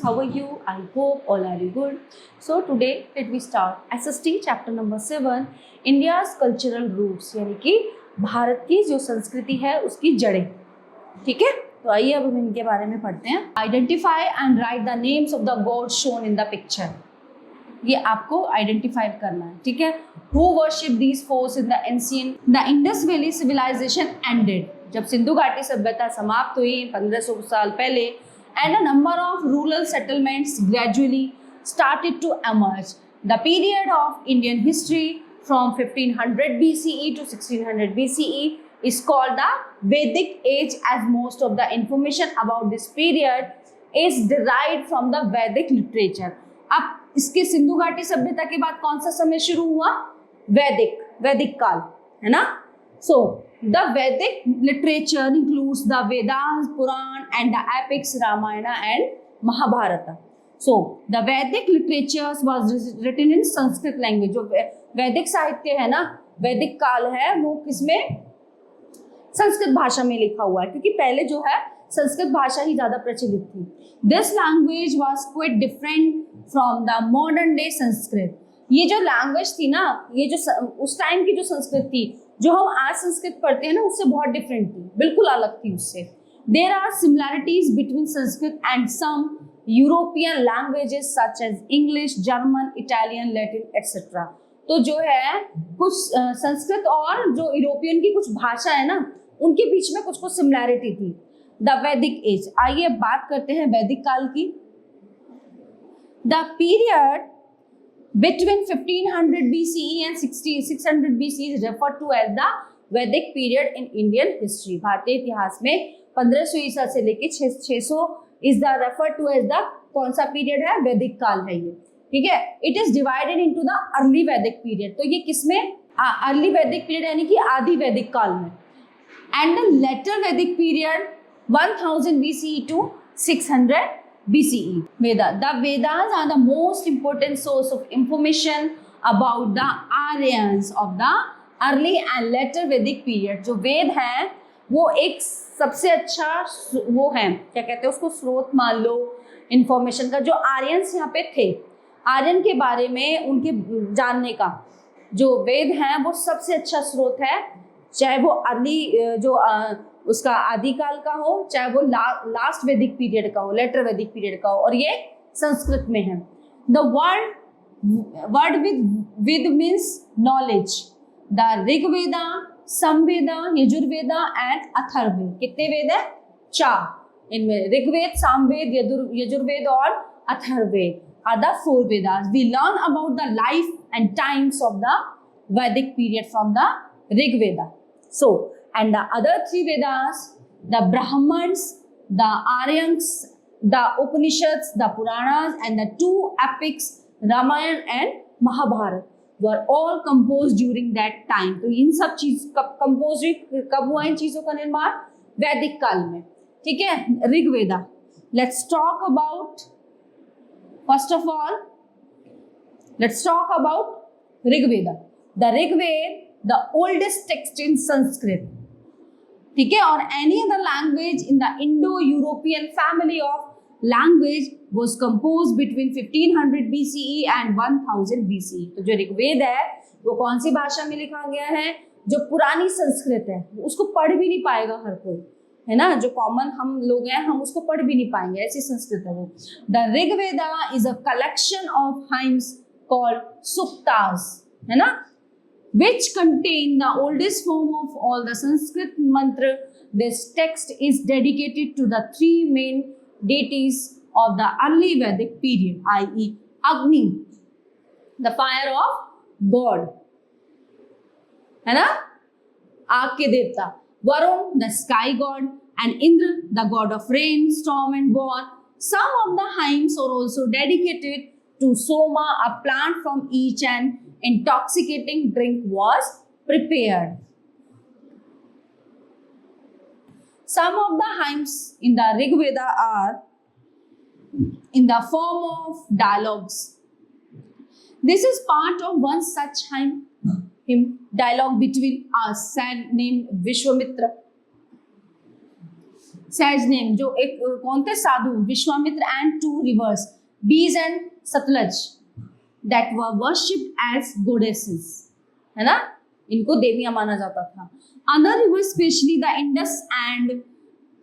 how are you? I hope all are good. So today let we start SST chapter number 7 India's cultural roots, यानी कि भारत की जो संस्कृति है उसकी जड़ें. ठीक है, तो आइए अब हम इनके बारे में पढ़ते हैं. Identify and right the names of the gods shown in the picture. ये आपको आइडेंटिफाई करना है. ठीक है. Who worship these fours in the ancient? The Indus Valley civilization ended. जब सिंधु घाटी सभ्यता समाप्त हुई 1500 साल पहले, and a number of rural settlements gradually started to emerge. The period of Indian history from 1500 BCE to 1600 BCE is called the Vedic age, as most of the information about this period is derived from the Vedic literature. अब इसके सिंधु घाटी सभ्यता के बाद कौन सा समय शुरू हुआ? वैदिक काल, है ना. So the Vedic literature includes the Vedas, Puran and the epics Ramayana and Mahabharata. So the Vedic literature was written in Sanskrit language. जो वैदिक साहित्य है ना, वैदिक काल है, वो किसमें? संस्कृत भाषा में लिखा हुआ है, क्योंकि पहले जो है संस्कृत भाषा ही ज्यादा प्रचलित थी. This language was quite different from the modern day Sanskrit. ये जो लैंग्वेज थी ना, ये जो उस टाइम की जो संस्कृत थी, जो हम आज संस्कृत पढ़ते हैं ना, उससे बहुत डिफरेंट थी, बिल्कुल अलग थी उससे. There are similarities between Sanskrit and some European languages such as English, German, Italian, Latin et cetera. तो जो है कुछ संस्कृत और जो यूरोपियन की कुछ भाषा है ना, उनके बीच में कुछ कुछ सिमिलैरिटी थी. द वैदिक एज. आइए बात करते हैं वैदिक काल की. The period between 1500 BCE and 600 BCE is referred to as the Vedic period in Indian history. भारतीय इतिहास में 1500 ईसा से लेके 600 is the referred to as the कौन सा पीरियड है? वैदिक काल है ये. ठीक है. It is divided into the early Vedic period. तो ये किसमें? अर्ली वैदिक पीरियड यानी कि आदि वैदिक काल में. And the later Vedic period 1000 BCE to 600 BCE. Veda. The Vedas are the most important source of information about the Aryans of the early and later Vedic period. जो वेद हैं वो एक सबसे अच्छा वो है, क्या कहते हैं उसको, स्रोत मान लो इंफॉर्मेशन का. जो आर्यंस यहाँ पे थे, आर्यन के बारे में उनके जानने का जो वेद हैं वो सबसे अच्छा स्रोत है, चाहे वो अर्ली जो उसका आदिकाल का हो, चाहे वो लास्ट वैदिक पीरियड का हो, लेटर वैदिक पीरियड का हो, और ये संस्कृत में है. The word vid means knowledge. The Rigveda, Samaveda, Yajurveda and Atharvaveda. कितने वेद है? 4. इनमें ऋग्वेद, सामवेद, यजुर्वेद और Atharvaveda are the 4 Vedas. We learn about the life and times of the Vedic period from the Rigveda. So, and the other 3 Vedas, the Brahmans, the Aryans, the Upanishads, the Puranas, and the 2 epics, Ramayana and Mahabharata, were all composed during that time. तो इन सब चीज कब हुआ इन चीजों का निर्माण? वैदिक काल में. ठीक है. Rigveda. Let's talk about, first of all, let's talk about Rigveda. The Rigveda, the oldest text in Sanskrit. ठीक है. और any other language in the Indo-European family of language was composed between 1500 BCE and 1000 BCE. तो जो ऋग्वेद है वो कौन सी भाषा में लिखा गया है? जो पुरानी संस्कृत है, उसको पढ़ भी नहीं पाएगा हर कोई, है ना. जो कॉमन हम लोग हैं, हम उसको पढ़ भी नहीं पाएंगे, ऐसी संस्कृत है वो. The Rigveda is a collection of hymns called suktas, है ना, which contain the oldest form of all the Sanskrit mantra. This text is dedicated to the 3 main deities of the early Vedic period, i.e. Agni, the fire of God, है ना, आग के देवता. Varun, the sky god, and Indra, the god of rain, storm and war. Some of the hymns are also dedicated to Soma, a plant from each and intoxicating drink was prepared. Some of the hymns in the Rig Veda are in the form of dialogues. This is part of one such hymn, dialogue between a sage named Vishwamitra sage name, जो एक कौन थे साधु, Vishwamitra and two rivers Beas and Sutlej that were worshipped as goddesses, है ना, इनको देवियां माना जाता था. Other rivers specially the Indus and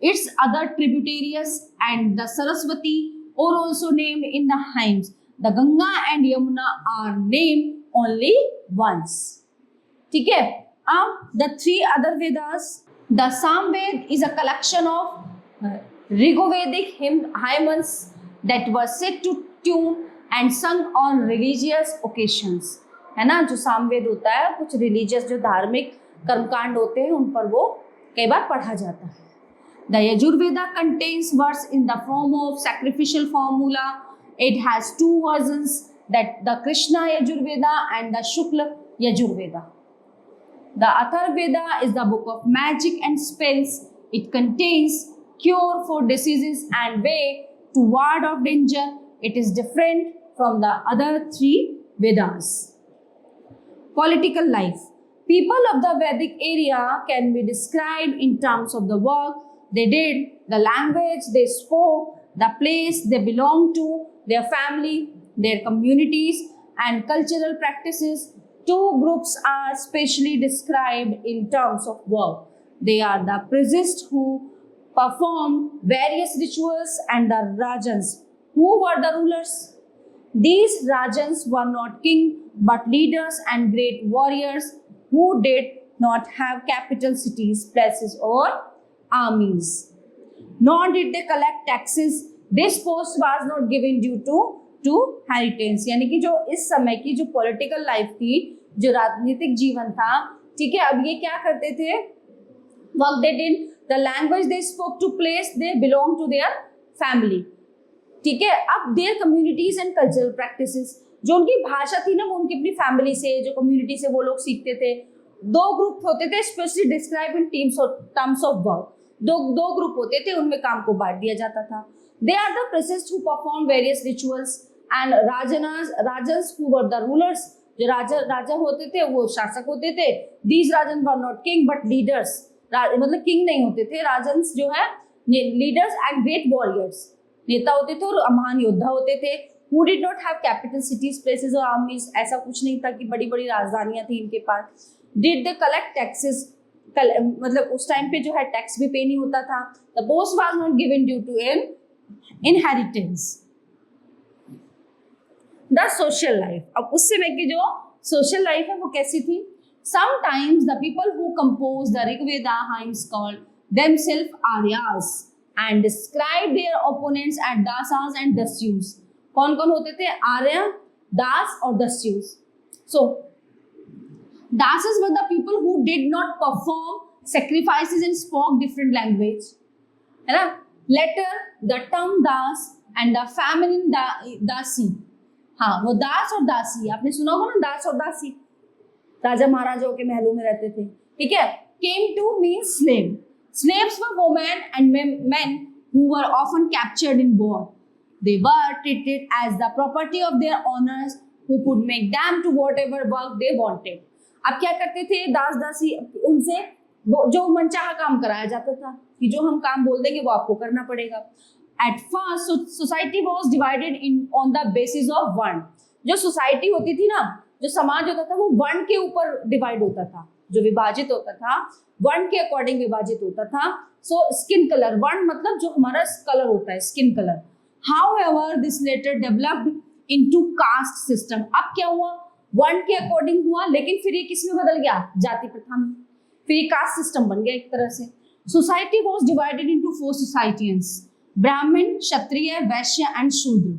its other tributaries and the Saraswati are also named in the hymns. The Ganga and Yamuna are named only once. ठीक है. अब the three other Vedas, the Samved is a collection of Rigvedic hymns that were set to tune and sung on religious occasions. है ना, जो सामवेद होता है कुछ religious जो धार्मिक कर्मकांड होते हैं उन पर वो कई बार पढ़ा जाता है. The Yajurveda contains verse in the form of sacrificial formula. It has two versions, that the Krishna Yajurveda and the Shukla Yajurveda. The Atharvaveda is the book of magic and spells. It contains cure for diseases and way to ward off danger. It is different from the other three Vedas. Political life. People of the Vedic area can be described in terms of the work they did, the language they spoke, the place they belonged to, their family, their communities, and cultural practices. Two groups are specially described in terms of work. They are the priests who perform various rituals and the Rajans, who were the rulers. These Rajans were not kings but leaders and great warriors who did not have capital cities, places, or armies. Nor did they collect taxes. This post was not given due to inheritance. यानी कि जो इस समय की जो political life थी, जो राजनीतिक जीवन था, ठीक है, अब ये क्या करते थे, work they did, the language they spoke to place they belong to their family. ठीक है, अब their communities and cultural practices, जो उनकी भाषा थी ना वो उनकी अपनी फैमिली से, जो कम्युनिटी से वो लोग सीखते थे. दो ग्रुप होते थे specially describe in terms of work. दो ग्रुप होते थे, उनमें काम को बांट दिया जाता था. They are the priests who perform various rituals and rajans who were the rulers, जो राजा होते थे वो शासक होते थे. These rajan were not king but leaders, मतलब किंग नहीं होते थे. राजन्स जो है लीडर्स एंड ग्रेट वॉरियर्स, नेता होते थे और महान योद्धा होते थे. Who did not have capital cities, places और आर्मीज, ऐसा कुछ नहीं था कि बड़ी बड़ी राजधानियां थी इनके पास. डिड दे कलेक्ट टैक्सेस, मतलब उस टाइम पे जो है टैक्स भी पे नहीं होता था. The post was not given due to an inheritance. The social life, अब उस समय की जो सोशल लाइफ है वो कैसी थी. Sometimes the people who compose the Rigveda hymns called themselves Aryas and describe their opponents as dasas and dasyus. कौन कौन होते थे, आर्य, दास और दस्युस. सो Dases were the people who did not perform sacrifices and spoke different language. है ना. Later, the term das and the feminine dasi. हाँ, वो दास और दासी, आपने सुना होगा ना, दास और दासी, राजा महाराजाओं के महलों में रहते थे. ठीक है. Came to mean slave. Slaves were women and men who were often captured in war. They were treated as the property of their owners who could make them to whatever work they wanted. अब क्या करते थे दास दासी, उनसे जो मनचाहा काम कराया जाता था कि जो हम काम बोल देंगे वो आपको करना पड़ेगा. At first society was divided in on the basis of वर्ण. जो सोसाइटी होती थी ना, जो समाज होता था वो वर्ण के ऊपर डिवाइड होता था, जो विभाजित होता था वर्ण के अकॉर्डिंग विभाजित होता था. सो स्किन कलर, वर्ण मतलब जो हमारा कलर होता है, skin colour. However this later developed into caste system. अब क्या हुआ, वर्ण के अकॉर्डिंग हुआ, लेकिन फिर ये किस में बदल गया, जाति प्रथा में. फिर ये कास्ट सिस्टम बन गया एक तरह से. Society was divided into 4 societies, ब्राह्मण, क्षत्रिय, वैश्य एंड शूद्र.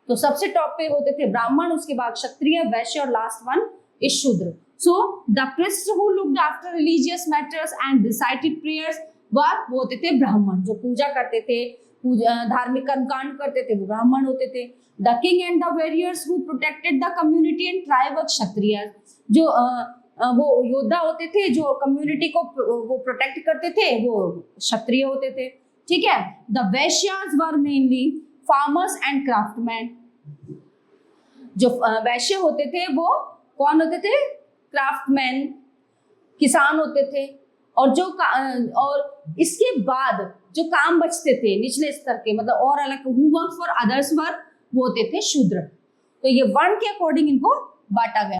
तो सबसे टॉप पे होते थे ब्राह्मण, उसके बाद क्षत्रिय, वैश्य और last one is Shudra. So the priest who looked after religious matters and recited prayers were, वो होते थे ब्राह्मण. जो पूजा करते थे, धार्मिक कर्मकांड करते थे, वो ब्राह्मण होते थे. The king and the warriors who protected the community and tribe of Kshatriya, जो वो योद्धा होते थे जो कम्युनिटी को वो प्रोटेक्ट करते थे, वो क्षत्रिय होते थे. ठीक है. The Vaishyas were mainly farmers and craftsmen. जो वैश्य होते थे वो कौन होते थे, क्राफ्टमैन, किसान होते थे. और इसके बाद जो काम बचते थे निचले स्तर के, मतलब और अलग, who work for others work, वो होते थे शूद्र। तो ये वर्ण के अकॉर्डिंग इनको बांटा गया।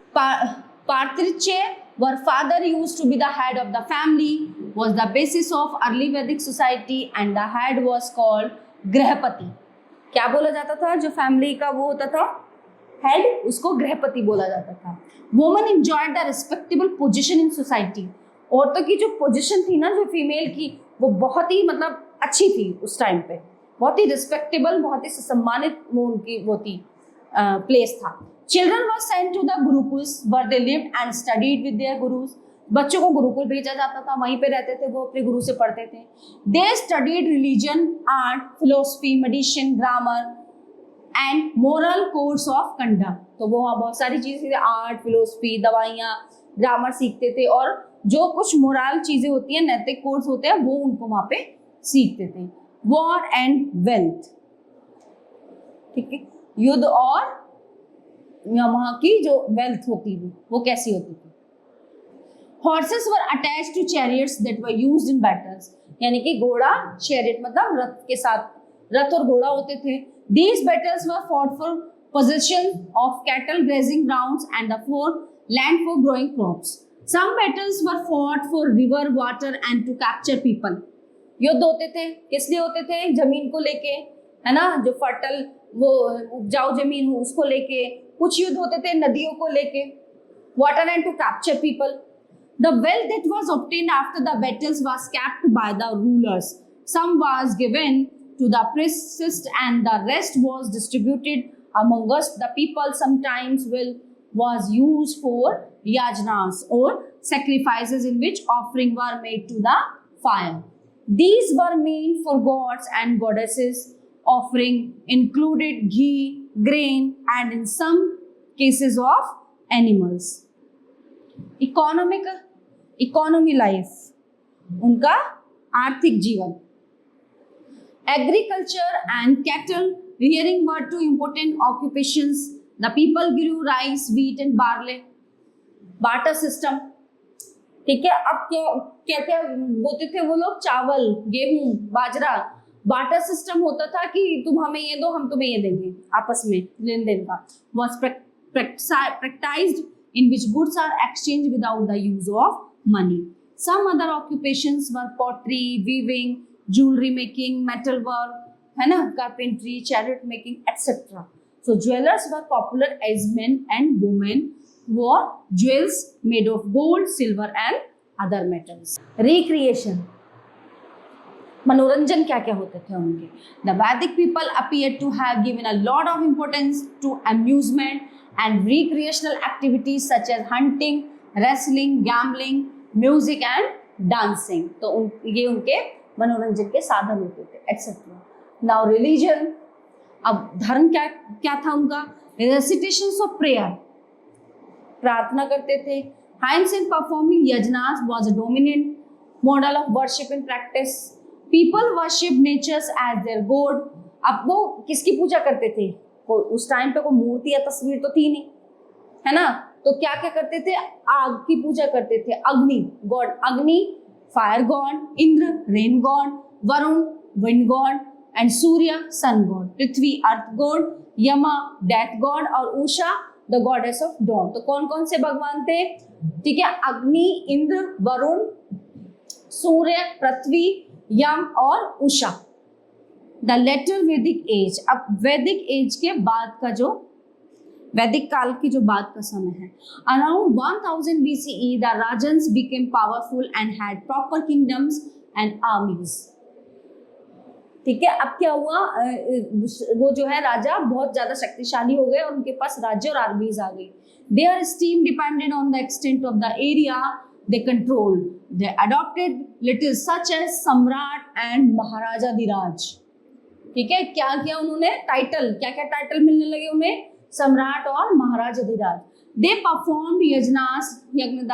Patriarchy where father used to be the head of the family, was the basis of early Vedic society and the head was called grihapati. क्या बोला जाता था? जो फैमिली का वो होता था हेड, उसको गृहपति बोला जाता था। Woman enjoyed the respectable position in society. औरतों की जो पोजीशन थी ना, जो फीमेल की, वो बहुत ही मतलब अच्छी थी उस टाइम पे, बहुत ही रिस्पेक्टेबल, बहुत ही सम्मानित वो उनकी वो थी प्लेस था। Children were sent to the gurukuls where they lived and studied with their gurus. बच्चों को गुरुकुल भेजा जाता था, वहीं पे रहते थे, वो अपने गुरु से पढ़ते थे। दे studied religion, art, philosophy, medicine, grammar and moral codes of conduct. तो वो वहाँ बहुत सारी चीजें, आर्ट, फिलोसफी, दवाइयाँ, ग्रामर सीखते थे, और जो कुछ मोरल चीजें होती हैं, नैतिक कोड्स होते हैं, वो उनको वहाँ पे सीखते थे। वॉर एंड वेल्थ, ठीक है, युद्ध और वहाँ की जो वेल्थ होती थी वो कैसी होती थी। Horses were attached to chariots that were used in battles, यानी कि घोड़ा, चैरियट मतलब रथ के साथ, रथ और घोड़ा होते थे। These battles were fought for possession of cattle grazing grounds and for land for growing crops. Some battles were fought for river water and to capture people. युद्ध होते थे, किस लिए होते थे? जमीन को लेके, है ना, जो फर्टल वो उपजाऊ जमीन हो उसको लेके। कुछ युद्ध होते थे नदियों को लेके, water and to capture people. The wealth that was obtained after the battles was kept by the rulers. Some was given to the priests and the rest was distributed among us the people. Sometimes was used for yajnas or sacrifices in which offering were made to the fire. These were meant for gods and goddesses. Offering included ghee, grain and in some cases of animals. Economy life, उनका आर्थिक जीवन। Agriculture and cattle rearing were two important occupations. The people grew rice, wheat and barley. Barter system, ठीक है। अब क्या क्या बोते थे वो लोग? चावल, गेहूं, बाजरा। बाटर सिस्टम होता था कि तुम हमें ये दो, हम तुम्हें ये देंगे, आपस में लेन देन का। Was practiced in which goods are exchanged without the use of money. Some other occupations were pottery, weaving, jewelry making, metal work, है ना, carpentry, chariot making, etc. So jewelers were popular as men and women wore jewels made of gold, silver and other metals. Recreation, मनोरंजन क्या क्या होते थे उनके? The Vedic people appeared to have given a lot of importance to amusement and recreational activities such as hunting, wrestling, gambling, music and dancing. तो ये उनके मनोरंजन के साधन होते थे, एक्सेट्रा। नाउ रिलीजन, अब धर्म क्या क्या था उनका? रेसिटेशंस ऑफ प्रेयर, प्रार्थना करते थे। Hymns in performing yajnas was a dominant model of worship in practice. People worship natures as their god. अब वो किसकी पूजा करते थे? उस टाइम पे कोई मूर्ति या तस्वीर तो थी नहीं, है ना, तो क्या क्या करते थे? आग की पूजा करते थे। Agni god, Agni fire god, Indra rain god, Varuna wind god and Surya sun god, Prithvi earth god, Yama death god और Usha the goddess of dawn. तो कौन कौन से भगवान थे? ठीक है, अग्नि, इंद्र, वरुण, सूर्य, पृथ्वी, यम और उषा। द लेटर वैदिक एज, अब वैदिक एज के बाद का जो वैदिक काल की जो बाद का समय है, around 1000 BCE the rajans became powerful and had proper kingdoms and armies. ठीक है, अब क्या हुआ? वो जो है राजा बहुत ज्यादा शक्तिशाली हो गए और उनके पास राज्य और आर्मीज आ गई। Their esteem depended on the extent of the area they controlled. They adopted littles such as samrat and maharaja dhiraj. ठीक है, क्या किया उन्होंने? टाइटल, क्या क्या टाइटल मिलने लगे उन्हें? सम्राट और महाराजा धीराज। They performed यज्ञास, यज्ञ द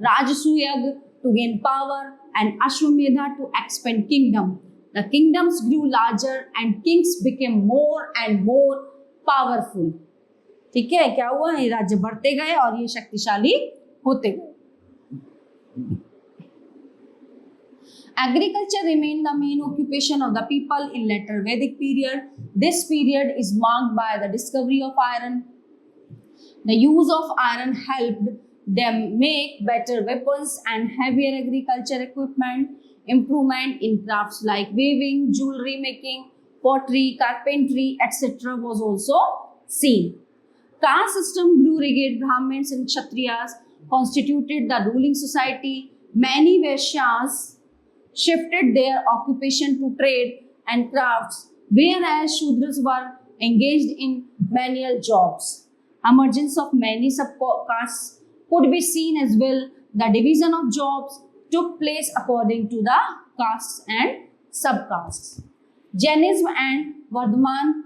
राजसू यज्ञ to gain power and Ashvamedha to expand kingdom. The kingdoms grew larger and kings became more and more powerful. ठीक है, क्या हुआ? ये राज्य बढ़ते गए और ये शक्तिशाली होते गए। Agriculture remained the main occupation of the people in later Vedic period. This period is marked by the discovery of iron. The use of iron helped them make better weapons and heavier agriculture equipment. Improvement in crafts like weaving, jewelry making, pottery, carpentry, etc. was also seen. Caste system grew. Rigid Brahmins and Kshatriyas constituted the ruling society. Many Vaishyas shifted their occupation to trade and crafts, whereas Shudras were engaged in manual jobs. Emergence of many subcastes could be seen as well. The division of jobs took place according to the castes and subcastes. Jainism and Vardhaman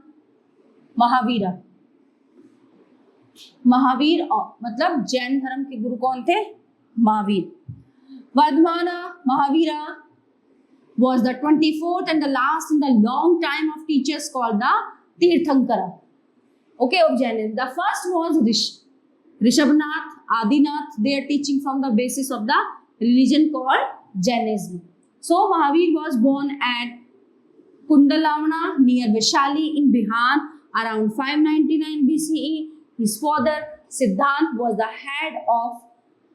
Mahavira. Mahavir मतलब जैन धर्म के गुरु कौन थे? Mahavir. Vardhamana Mahavira was the 24th and the last in the long time of teachers called the Tirthankara. Okay, of Jainism. The first was Rishabhnath, Adinath. They are teaching from the basis of the religion called Jainism. So Mahavir was born at Kundalavana near Vaishali in Bihar around 599 BCE. His father Siddhant was the head of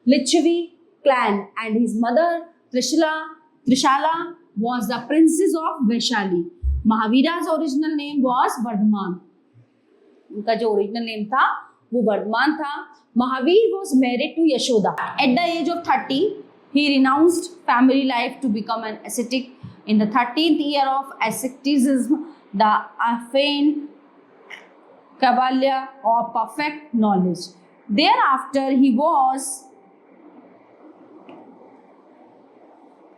Lichavi clan and his mother Trishala was the princess of Vaishali. Mahavira's original name was Vardhaman. उनका जो original name था वो वर्धमान था. Mahavir was married to Yashoda. At the age of 30, he renounced family life to become an ascetic. In the 13th year of asceticism, the attained Kaivalya or perfect knowledge. Thereafter, he was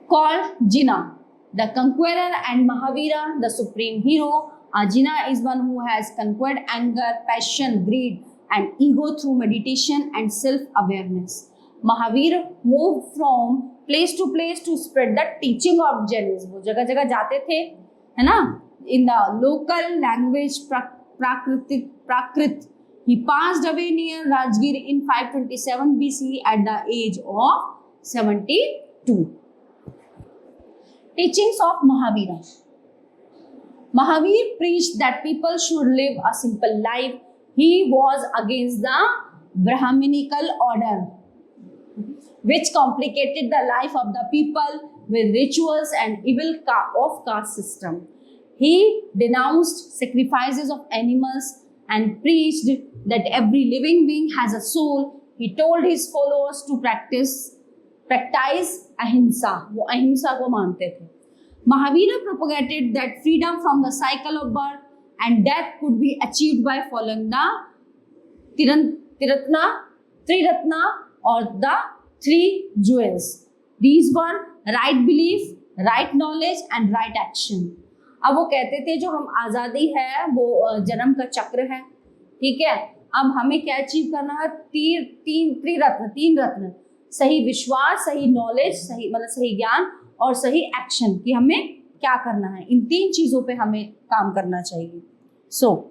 called Jina, the conqueror, and Mahavira, the supreme hero. Jina is one who has conquered anger, passion, greed, and ego through meditation and self-awareness. Mahavir moved from place to spread the teaching of Jainism. वो जगह जगह जाते थे, है ना? In the local language Prakrit. He passed away near Rajgir in 527 BC at the age of 72. Teachings of Mahavira. Mahavir preached that people should live a simple life. He was against the Brahminical order, which complicated the life of the people with rituals and evil of caste system. He denounced sacrifices of animals and preached that every living being has a soul. He told his followers to practice ahimsa. वो अहिंसा को मानते थे. Mahavira propagated that freedom from the cycle of birth and death could be achieved by following the Triratna or the three jewels. These were right belief, right knowledge and right action. अब वो कहते थे जो हम आज़ादी है वो जन्म का चक्र है, ठीक है. अब हमें क्या अचीव करना है? तीन रत्न, सही विश्वास, सही नॉलेज, सही मतलब सही ज्ञान और सही एक्शन कि हमें क्या करना है. इन तीन चीजों पे हमें काम करना चाहिए. So,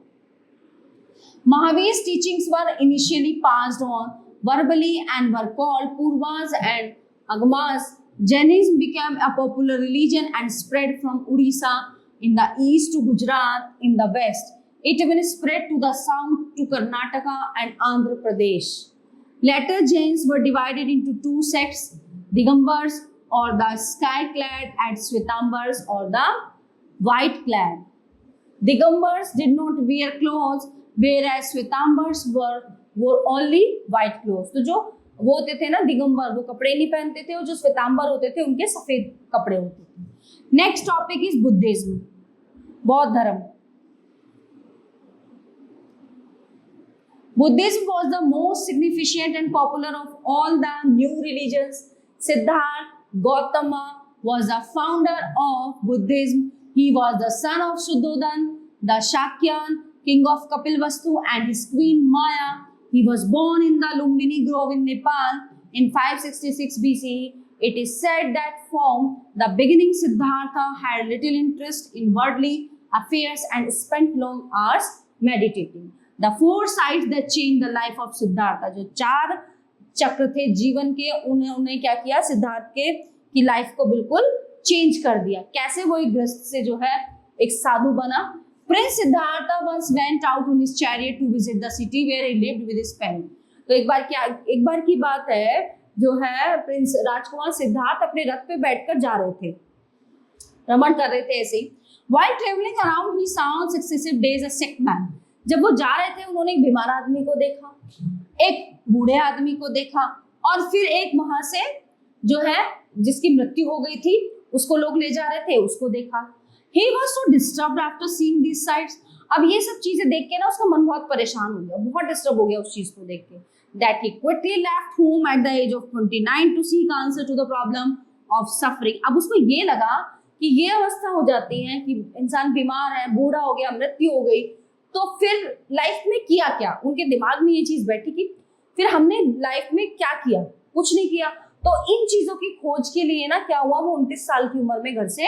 Mahavir's teachings were initially passed on verbally and were called Purvas and Agamas. Jainism became a popular religion and spread from Odisha in the east to Gujarat in the west. It even spread to the south to Karnataka and Andhra Pradesh. Later Jains were divided into two sects, Digambars or the sky-clad and Swetambars or the white-clad. Digambars did not wear clothes, whereas Swetambars wore only white clothes. तो जो वो होते थे ना दिगंबर, वो कपड़े नहीं पहनते थे, और जो श्वेतांबर होते थे उनके सफेद कपड़े होते थे. नेक्स्ट टॉपिक इज बुद्धिज्म, बौद्ध धर्म. Buddhism was the most significant and popular of all the new religions. Siddhartha Gautama was the founder of Buddhism. He was the son of Shuddhodhan, the Shakyan, king of Kapilvastu, and his queen Maya. He was born in the Lumbini Grove in Nepal in 566 BCE. It is said that from the beginning Siddhartha had little interest in worldly affairs and spent long hours meditating. The four sides that changed the life of Siddhartha, जो चार चक्र थे जीवन के, उन्हें क्या किया? सिद्धार्थ की लाइफ को बिल्कुल चेंज कर दिया। कैसे वो एक गृहस्थ से जो है एक साधु बना। Prince Siddharth once went out on his chariot to visit the city where he lived with his parents. तो एक बार की बात है, जो है प्रिंस राजकुमार सिद्धार्थ अपने रथ पे बैठकर जा रहे थे, भ्रमण कर रहे थे ऐसे ही। While traveling around he saw on successive days a sick man. जब वो जा रहे थे उन्होंने एक बीमार आदमी को देखा, एक बूढ़े आदमी को देखा, और फिर एक वहां से जो है जिसकी मृत्यु हो गई थी उसको लोग ले जा रहे थे, उसको देखा। He was so disturbed after seeing these sights. अब ये सब चीजें देख के ना उसका मन बहुत परेशान हो गया, बहुत डिस्टर्ब हो गया उस चीज को देख के। That he quickly left home at the age of 29 to seek answer to the problem of suffering. अब उसको ये लगा कि ये अवस्था हो जाती है कि इंसान बीमार है, बूढ़ा हो गया, मृत्यु हो गई, तो फिर लाइफ में किया क्या। उनके दिमाग में ये चीज बैठी कि फिर हमने लाइफ में क्या किया, कुछ नहीं किया। तो इन चीजों की खोज के लिए ना क्या हुआ, वो 29 साल की उम्र में घर से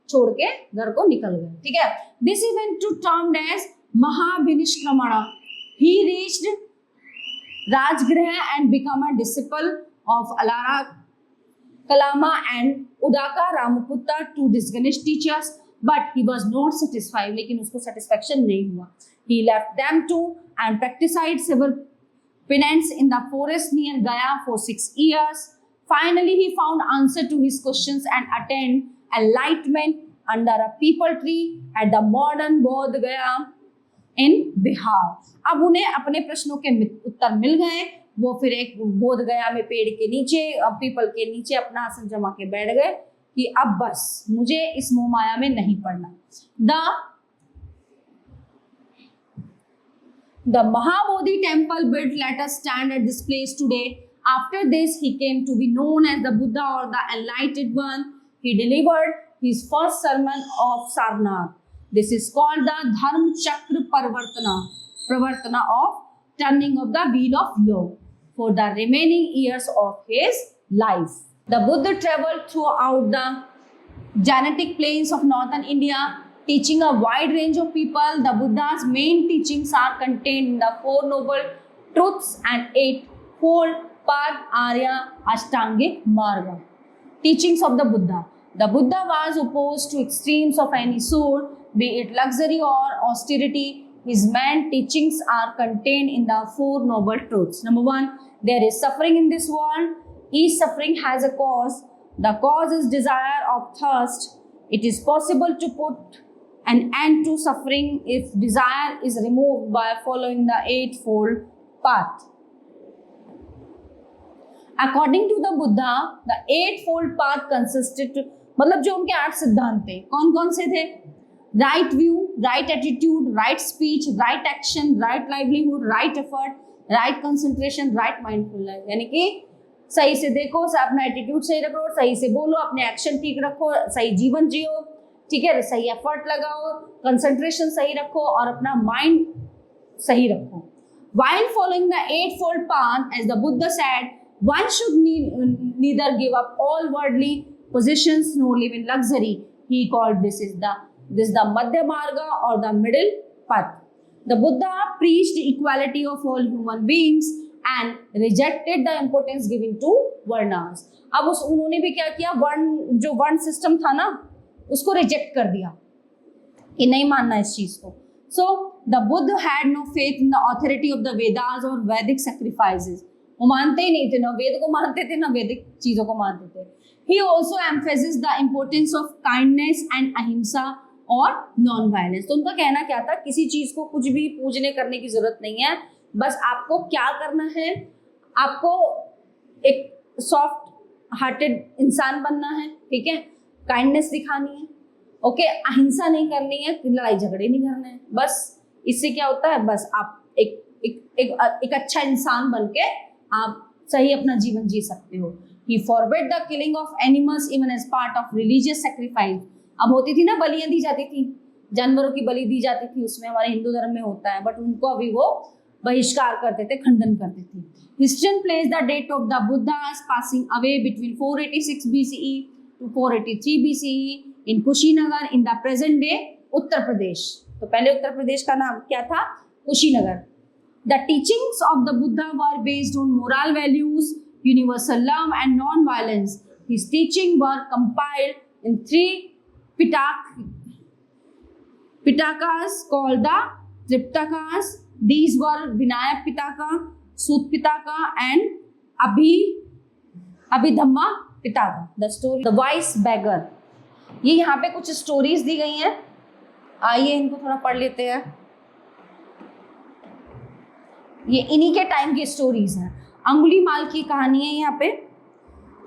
छोड़ के घर को निकल गए। ठीक है, this event to termed as Mahabhinishkramana. He reached Rajgriha and become a disciple of Alara Kalama and Udaka Ramaputta two distinguish teachers, but he was not satisfied. लेकिन उसको सेटिस्फेक्शन नहीं हुआ। He left them too and practised civil penance in the forest near Gaya for 6 years. Finally, he found answer to his questions and attained enlightenment under a peepal tree at the modern Bodh Gaya in Bihar. अब उन्हें अपने प्रश्नों के उत्तर मिल गए। वो फिर एक बोध गया में पेड़ के नीचे, पीपल के नीचे अपना आसन जमा के बैठ गए कि अब बस मुझे इस मोह माया में नहीं पड़ना। The Mahabodhi temple built let us stand at this place today. After this, he came to be known as the Buddha or the Enlightened One. He delivered his first sermon of Sarnath. This is called the Dharma Chakra Pravartana of turning of the wheel of law for the remaining years of his life. The Buddha traveled throughout the Janitic plains of northern India, teaching a wide range of people. The Buddha's main teachings are contained in the 4 Noble Truths and 8-fold Path Arya Ashtangic Marga. Teachings of the Buddha. The Buddha was opposed to extremes of any sort, be it luxury or austerity. His main teachings are contained in the 4 Noble Truths. Number 1, there is suffering in this world. Each suffering has a cause. The cause is desire of thirst. It is possible to put an end to suffering if desire is removed by following the 8-fold path. According to the Buddha, the 8-fold path consisted, मतलब जो उनके 8 सिद्धांत थे, कौन कौन से थे? Right view, right attitude, right speech, right action, right livelihood, right effort, right concentration, right mindfulness. यानी कि सही से देखो, अपना एटीट्यूड सही रखो, सही से बोलो, अपने एक्शन ठीक रखो, सही जीवन जियो, ठीक है, सही एफर्ट लगाओ, कंसंट्रेशन सही रखो और अपना माइंड सही रखो। While following the 8-fold path, as the Buddha said, one should neither give up all worldly possessions nor live in luxury. He called this the Madhya Marga or the middle path. The Buddha preached equality of all human beings and rejected the importance given to varnas. अब उन्होंने भी क्या किया, जो वर्ण system था ना उसको रिजेक्ट कर दिया कि नहीं मानना इस चीज को। So the Buddha had no faith in the authority of the Vedas और वैदिक सैक्रिफाइसेस। वो मानते ही नहीं थे, ना वेद को मानते थे ना वैदिक चीजों को मानते थे। He also emphasis the importance of kindness and अहिंसा और नॉन वायलेंस। तो उनका कहना क्या था, किसी चीज को कुछ भी पूजने करने की जरूरत नहीं है, बस आपको क्या करना है, आपको एक सॉफ्ट हार्टेड इंसान बनना है, ठीक है, काइंडनेस दिखानी है, ओके, अहिंसा नहीं करनी है, लड़ाई झगड़े नहीं करने हैं। बस इससे क्या होता है, बस आप एक अच्छा इंसान बन के आप सही अपना जीवन जी सकते हो। He forbade the killing of animals even as part of religious sacrifice. अब होती थी ना बलियां दी जाती थी, जानवरों की बलि दी जाती थी, उसमें हमारे हिंदू धर्म में होता है, बट उनको अभी वो बहिष्कार करते थे, खंडन करते थे। Historian place the date of the Buddha's passing away between 486 BCE to 483 BCE in Kushinagar in the present day Uttar Pradesh. तो पहले उत्तर प्रदेश का नाम क्या था, Kushinagar. The teachings of the Buddha were based on moral values, universal love and non-violence. His teachings were compiled in 3 Pitakas called the Triptakas. These were Vinayak Pitaka, Sut Pitaka and Abhidhamma Pitaka. The story, the wise beggar. ये यहाँ पे कुछ stories दी गई हैं, आइए इनको थोड़ा पढ़ लेते हैं। ये इन्हीं के टाइम की स्टोरीज हैं। अंगुलीमाल की कहानी है यहाँ पे।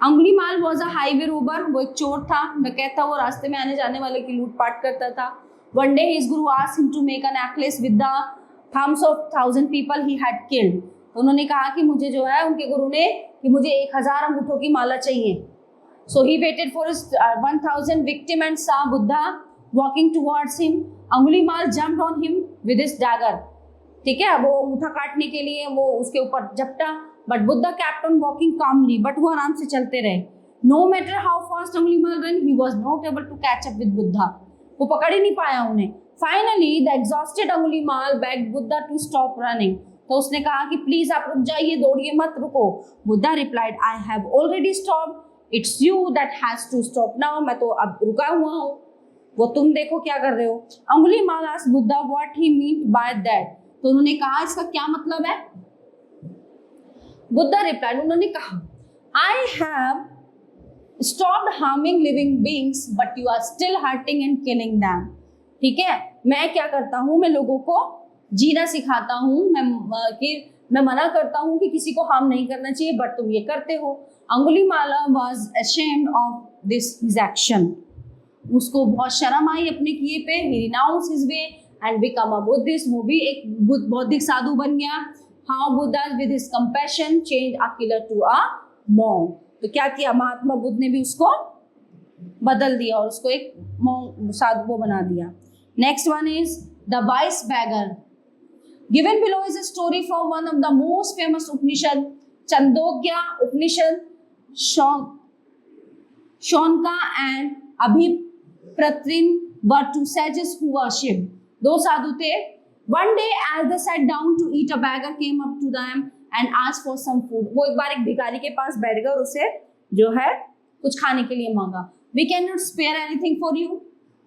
Angulimal was a highway Rober, वो एक चोर था, डकैत था, वो रास्ते में आने जाने वाले की लूटपाट करता था। One day his guru asked him to make a necklace with the thumbs of 1000 people he had killed. तो उन्होंने कहा कि मुझे जो है, उनके गुरु ने कि मुझे 1000 अंगूठों की माला चाहिए। So he waited for his 1000 victim and saw Buddha walking towards him. Angulimala jumped on him with his dagger. ठीक है, वो अंगूठा काटने के लिए वो उसके ऊपर झपटा, but Buddha kept on walking calmly, but वो आराम से चलते रहे। No matter how fast Angulimala ran, he was not able to catch up with Buddha. वो पकड़ ही नहीं पाया उन्हें। Finally the exhausted Angulimala begged Buddha to stop running. तो उसने कहा कि प्लीज आप रुक जाइए, दौड़िए मत, रुको। Buddha replied, I have already stopped, it's you that has to stop now. मैं तो अब रुका हुआ हूँ, वो तुम देखो क्या कर रहे हो। Angulimal asked Buddha what he mean by that. तो उन्होंने कहा इसका क्या मतलब है। बुद्धा रिप्लाइड, उन्होंने कहा I have stopped harming living beings but you are still hurting and killing them. ठीक है, मैं क्या करता हूँ, मैं लोगों को जीना सिखाता हूँ, मैं मना करता हूँ कि किसी को हार्म नहीं करना चाहिए, बट तुम ये करते हो। अंगुलीमाला was ashamed of this his action। उसको बहुत शर्म आई अपने किए पे। he renounced his way and become a Buddhist। वो भी एक बौद्धिक साधु बन गया। How Buddha with his compassion changed a killer to a monk। तो क्या किया, महात्मा बुद्ध ने भी उसको बदल दिया और उसको एक monk साधु को बना दिया। Next one is the wise beggar। Given below is a story from one of the most famous Upanishad, Chandogya Upanishad। Shaunka and Abhipratrin were two sages who worshipped। दो साधु थे। One day as they sat down to eat, a beggar came up to them and asked for some food। वो एक बार एक भिखारी के पास बैठ गए और उसे जो है कुछ खाने के लिए मांगा। We cannot spare anything for you।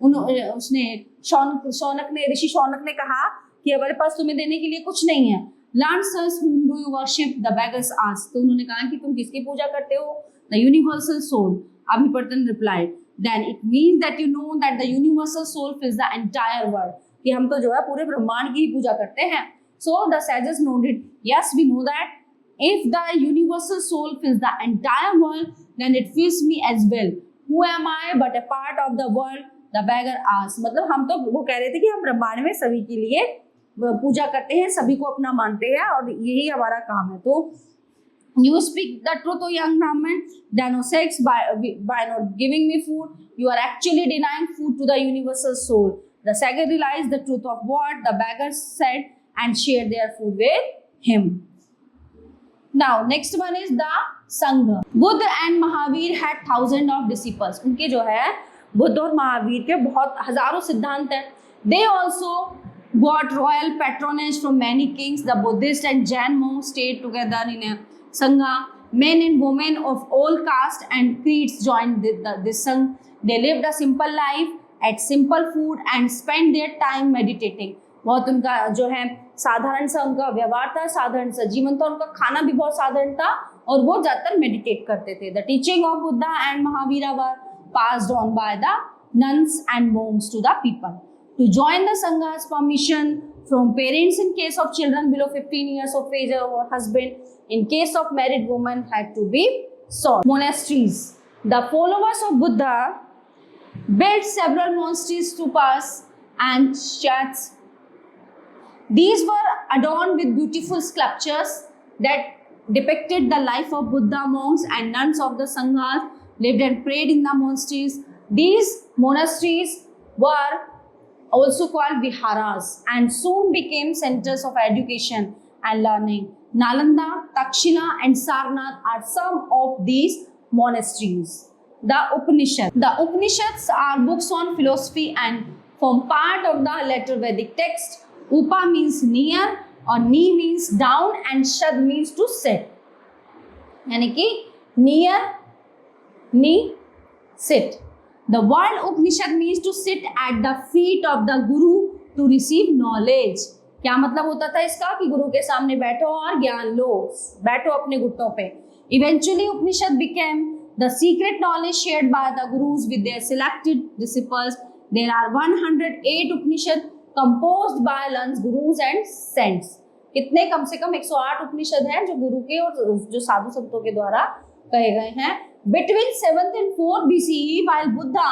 उसने शौनक ने, ऋषि शौनक ने कहा कि हमारे पास तुम्हें देने के लिए कुछ नहीं है। Learn us whom do you worship? The beggars asked। तो उन्होंने कहा कि तुम किसकी पूजा करते हो? The universal soul। अभिपर्तन replied, then it means that you know that the universal soul fills the entire world। कि हम तो जो है पूरे ब्रह्मांड की ही पूजा करते हैं। So the sages noted, yes we know that if the universal soul fills the entire world, then it fills me as well। Who am I but a part of the world? The beggar asked। मतलब हम तो वो कह रहे थे कि हम ब्रह्मांड में सभी के लिए पूजा करते हैं, सभी को अपना मानते हैं और यही हमारा काम है। तो you speak the truth, O young Brahman, then sex by not giving me food, you are actually denying food to the universal soul। The sage realized the truth of what the beggars said and shared their food with him। Now next one is the Sangha। Buddha and Mahavir had thousands of disciples। उनके जो है बुद्ध और महावीर के बहुत हजारों सिद्धांत हैं। They also got royal patronage from many kings। The Buddhist and Jain monks stayed together in a sangha। Men and women of all castes and creeds joined this sangha। They lived a simple life, ate simple food and spent their time meditating। बहुत उनका जो है साधारण सा उनका व्यवहार था, साधारण सा जीवन था, उनका खाना भी बहुत साधारण था और वो ज्यादातर मेडिटेट करते थे। The teaching of Buddha and Mahavira were passed on by the nuns and monks to the people। To join the Sangha's permission from parents in case of children below 15 years of age or husband in case of married woman had to be sought। Monasteries। The followers of Buddha built several monasteries, stupas and churches। These were adorned with beautiful sculptures that depicted the life of Buddha। Monks and nuns of the Sanghas lived and prayed in the monasteries। These monasteries were also called viharas and soon became centers of education and learning। Nalanda, Takshila and Sarnath are some of these monasteries। The Upanishad। The Upanishads are books on philosophy and form part of the later Vedic text। Upa means near और नी means down and shad means to sit। यानी कि near, knee, sit। The word Upanishad means to sit at the feet of the Guru to receive knowledge. क्या मतलब होता था इसका कि गुरु के सामने बैठो और ज्ञान लो, बैठो अपने घुटनों पे. Eventually Upanishad became the secret knowledge shared by the gurus with their selected disciples. There are 108 Upanishad composed by learned gurus and saints. कितने? कम से कम 108 उपनिषद हैं जो गुरु के और जो साधु संतों के द्वारा कहे गए हैं. Between 7th and 4th BCE, while Buddha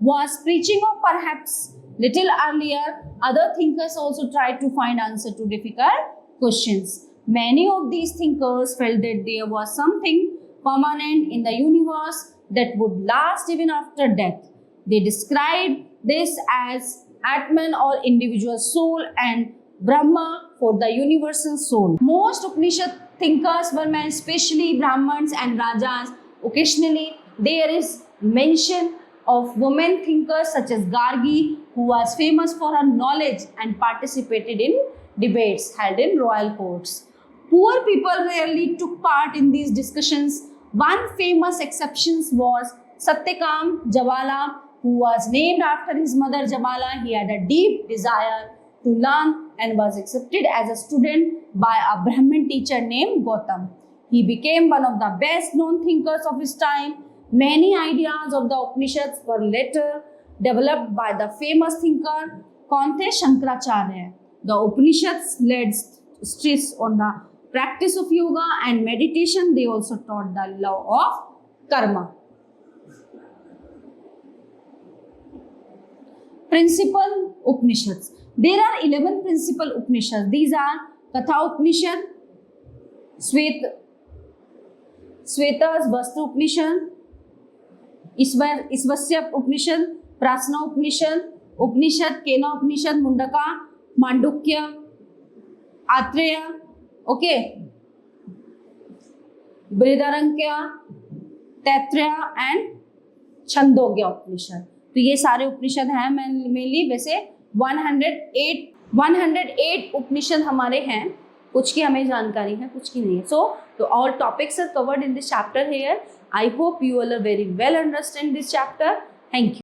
was preaching, or perhaps little earlier, other thinkers also tried to find answer to difficult questions. Many of these thinkers felt that there was something permanent in the universe that would last even after death. They described this as Atman or individual soul and Brahma for the universal soul. Most Upanishad thinkers were men, especially Brahmins and Rajas. Occasionally, there is mention of women thinkers such as Gargi, who was famous for her knowledge and participated in debates held in royal courts. Poor people rarely took part in these discussions. One famous exception was Satyakam Jawala, who was named after his mother Jamala. He had a deep desire to learn and was accepted as a student by a Brahmin teacher named Gautam. He became one of the best known thinkers of his time. Many ideas of the Upanishads were later developed by the famous thinker Kaunte Shankaracharya. The Upanishads laid stress on the practice of yoga and meditation. They also taught the law of karma. Principal Upanishads. There are 11 principal Upanishads. These are Katha Upanishad, Svetas Vastra Upanishad, Isvasya Upanishad, Prasna Upanishad, Upanishad Kena Upanishad, Mundaka, Mandukya, Atreya, okay, Brihadaranyaka, Taittiriya and Chandogya Upanishad. तो ये सारे उपनिषद हैं mainly. वैसे 108 उपनिषद हमारे हैं. कुछ की हमें जानकारी है, कुछ की नहीं है. So all topics are covered in this chapter here. I hope you all are very well understand this chapter. Thank you.